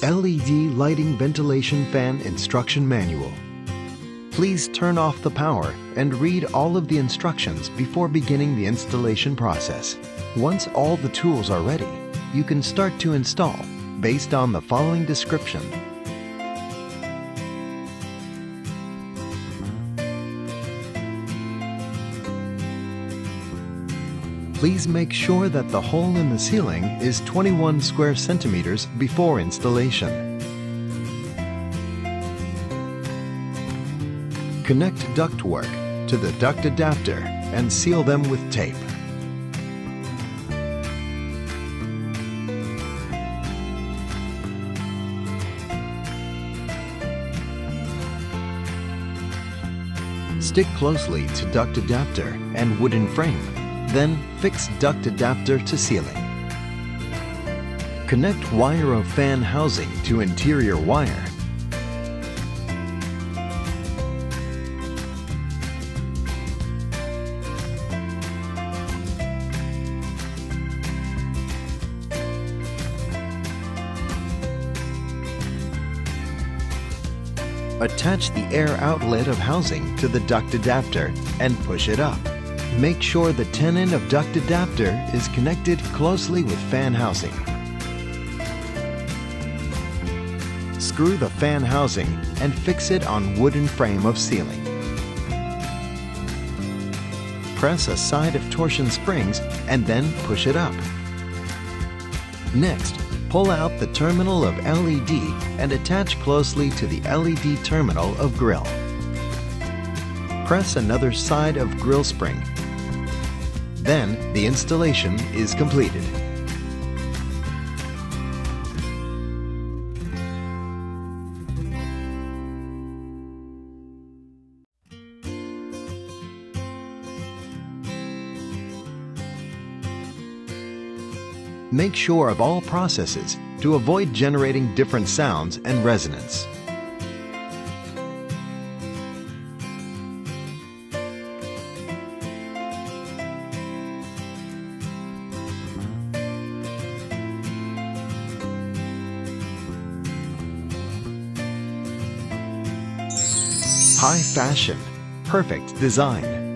LED lighting ventilation fan instruction manual. Please turn off the power and read all of the instructions before beginning the installation process. Once all the tools are ready, you can start to install based on the following description. Please make sure that the hole in the ceiling is 21 square centimeters before installation. Connect ductwork to the duct adapter and seal them with tape. Stick closely to duct adapter and wooden frame. Then fix duct adapter to ceiling. Connect wire of fan housing to interior wire. Attach the air outlet of housing to the duct adapter and push it up. Make sure the tenon of duct adapter is connected closely with fan housing. Screw the fan housing and fix it on wooden frame of ceiling. Press a side of torsion springs and then push it up. Next, pull out the terminal of LED and attach closely to the LED terminal of grill. Press another side of grill spring. Then the installation is completed. Make sure of all processes to avoid generating different sounds and resonance. High fashion, perfect design.